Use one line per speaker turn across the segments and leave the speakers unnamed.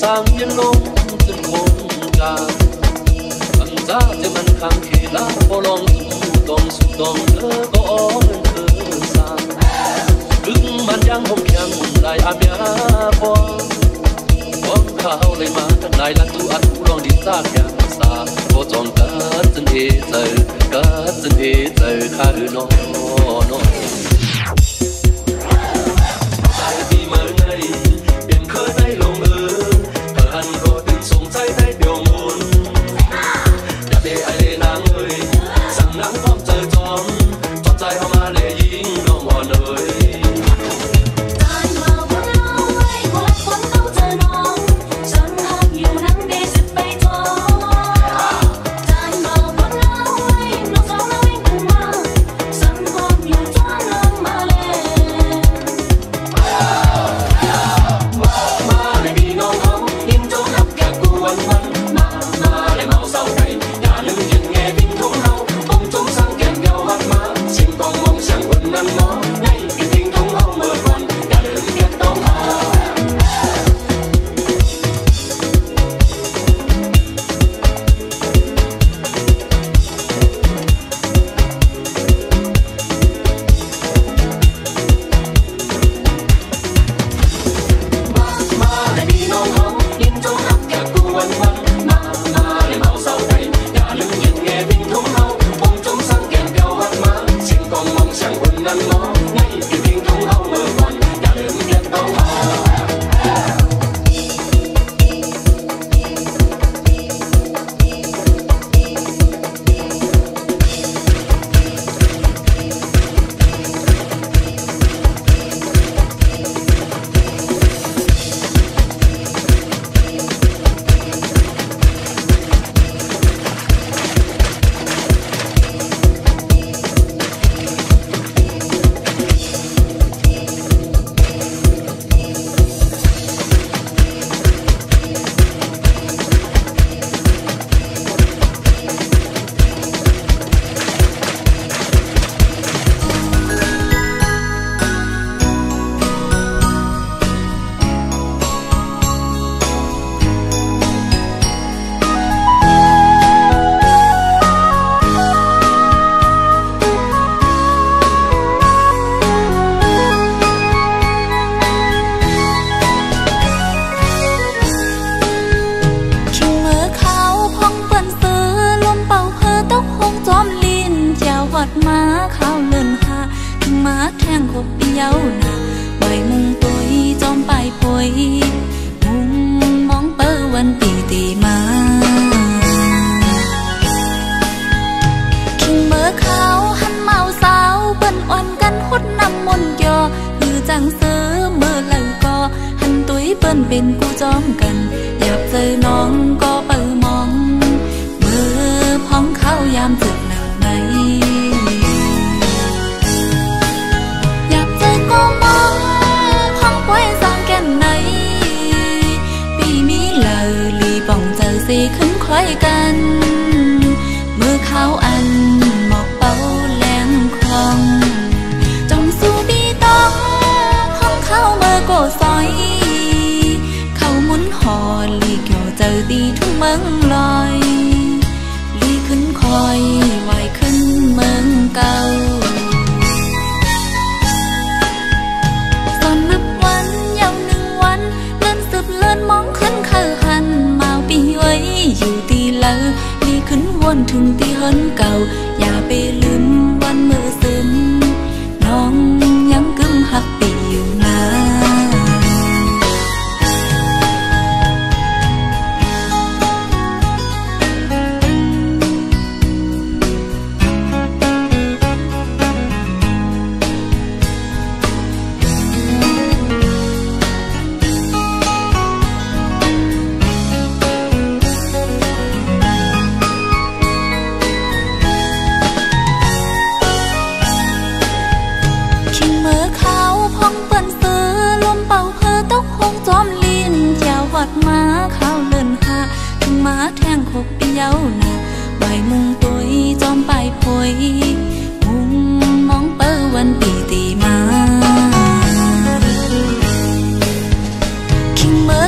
sang yên lông từng khôn ca bằng giá thì mình khang khi lá phố long su tông lỡ có nên thơ sang đứng man giang hồng nhang lại amia po con khao lấy má lại là tu ăn tu long đi ta nhang xa có tròn cát chân e giờ khá nó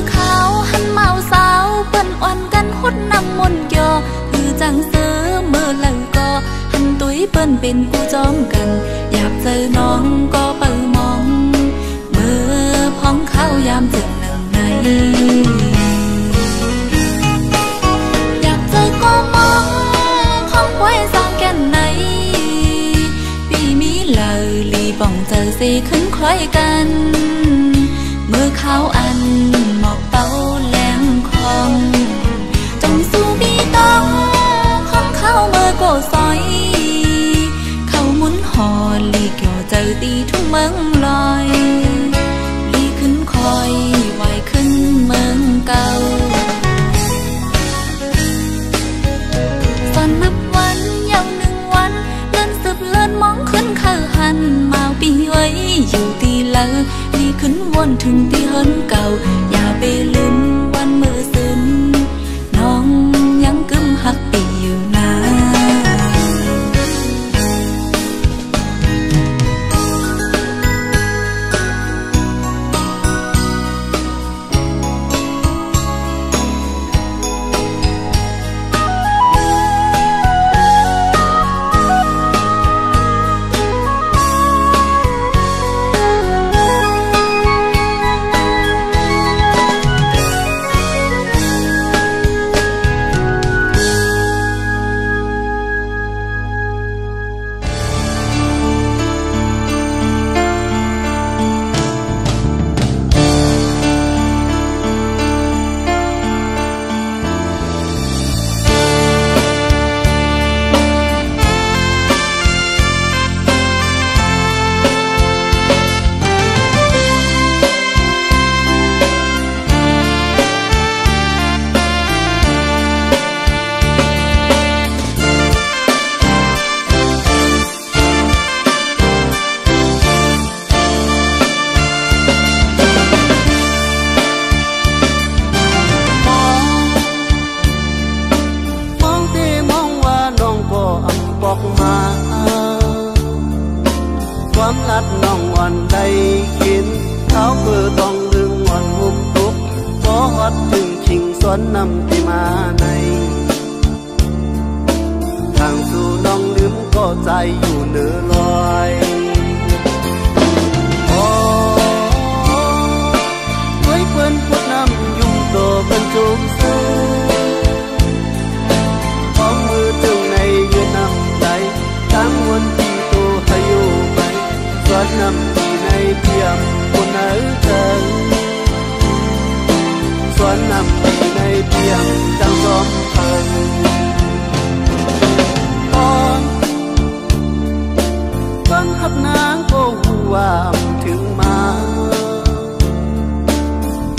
khao hắn mau จังเสือเมื่อหลังก็หันตุ้ยเปิ้นเป็นผู้จอมกันอยากเจอน้องก็เปิดมองเมื่อพ้องเข้ายามจึงหนึ่งในอยากเจอก็มองพ้องไว้สองแก่นในปีมีเลยลีป่องเจอสีขึ้นคล้อยกันเมื่อเขาอันหมอกเต้าแหลงคองจงสู้บีต้องของเขาเมื่อโกซอยเขาหมุนหอลีเกี่ยวเจอตีทุ่งเมืองลอยลีขึ้นคอยไหวขึ้นเมืองเก่าตอนนับวันยังหนึ่งวันเลื่อนสืบเลื่อนมองขึ้นข้าหันมาปีไว้อยู่ตีเลอลีขึ้นวนถึงที่เฮินเก่าอย่าไปลืมวันเมื่อซึนน้องยังกึมหักปีอยู่นะความลัดน้องอ่อนได้กินเขาเพื่อต้องดึงอ่อนหุ่มตุกบ่ฮอดถึงชิงสวนนำที่มาในทางสู่น้องลืมก็ใจอยู่เหนือลอยโอ้ไว้เปิ้นพุดน้ำยุ่งโตเป็นจุกซื้อของมือถึงในยืนน้ำใจทั้งวันที่ตัวให้อยู่ไปสวนน้ำที่ในเพียงคนไหนเกินสวนน้ำที่ในเพียงจังสมเพิ่งตอนหับนางก็หัวถึงมา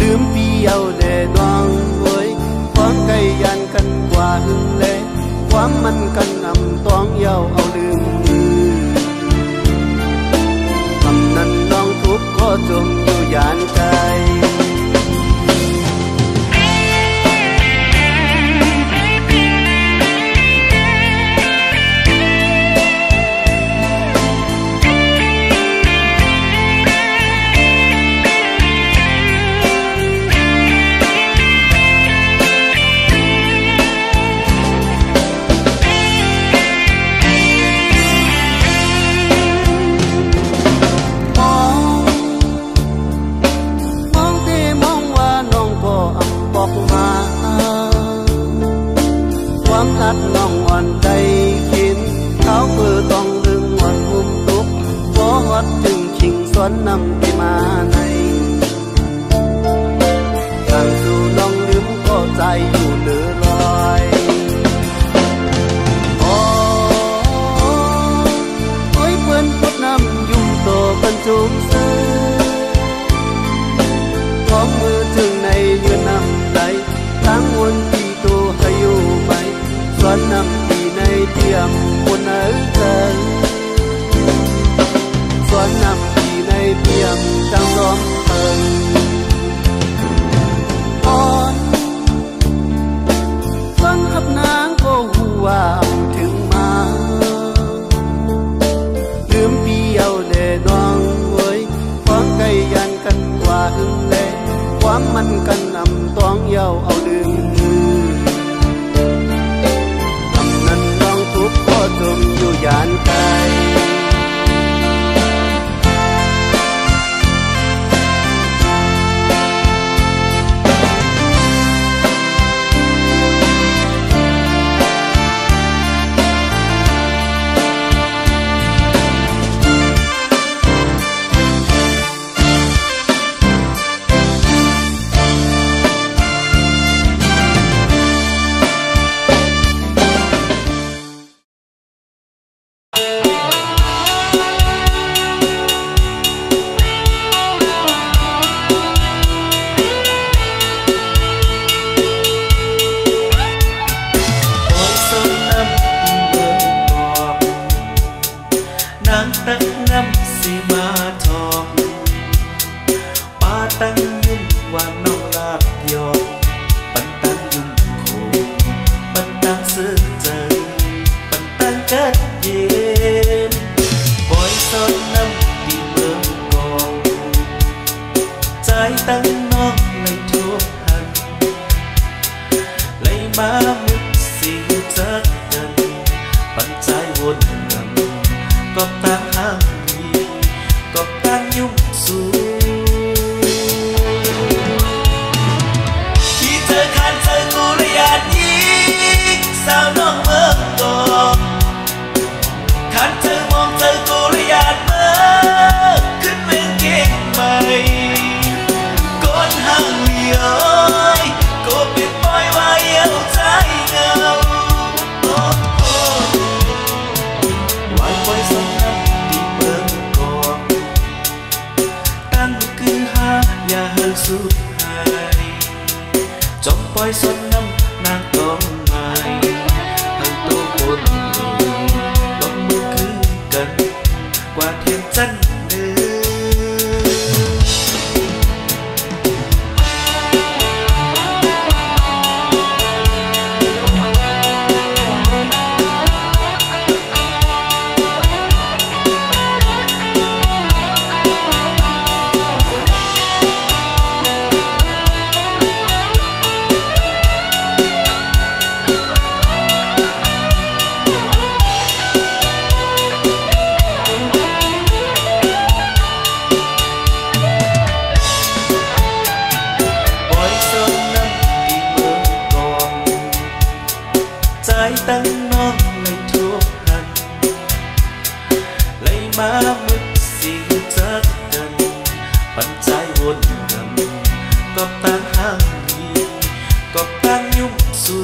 ดื่มเปียวเดน้องเว้ยความไกลยันกันกว่าหึงเล่ความมันกันนำต้องเย้าเอาลืมคำนั้นน้องทุกข์ก็จมอยู่ยานใจความลัดน้องอ่อนได้กินเขาเพื่อต้องดึงอ่อนหุ่มตุกบ่ฮอดถึงชิงสวนนำที่มาในทางสู่น้องลืมก็ใจอยู่เหนือลอยโอ้ยเปิ้นพุดน้ำยุ่งโตเป็นจุกซื้อของมือถึงในยืนน้ำไหลทั้งวันที่ตัวให้อยู่ไปสวนน้ำที่ในเทียมคนไหนเกินสวนน้ำที่ในเทียม
má mực xin rất gần bắn trái buồn ngầm có tan hàng gì có tan nhung xuống khiเธอคันเธอกูระยะนี้สาวน้องเมืองกองคันเธอมองเธอกูระยะเมื่อขึ้นเมืองเก่งใหม่ก้นห่างเหลียวก็เป็นปล่อยไว้เอาใจเงาไว้ปล่อยสนน้ำที่เมืองกองตั้งคือหาอย่าเฮิงสุดหายจอมปล่อยสนน้ำนางต้องไม่เฮิงโตคนลงมือคือกันกว่าเทียมจันเนื้อตั้งน้องเลยทุกหันเลยมามึกสิ่งจักกันปัญใจวนกันก็ตั้งห่างดีก็ตั้งยุ่งสู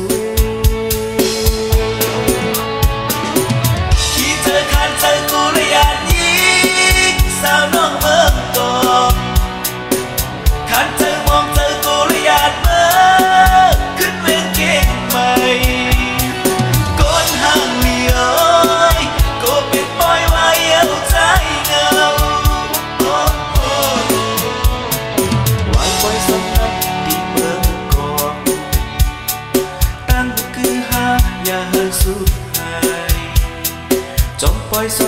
ที่เธอคันเธอกูระยะนี้สาวน้องเมืองกองคันเธอมองเธอกูระยะเมื่อขึ้นเมืองเก่งใหม่อย่าเฮิงสุดหายจอมปล่อยส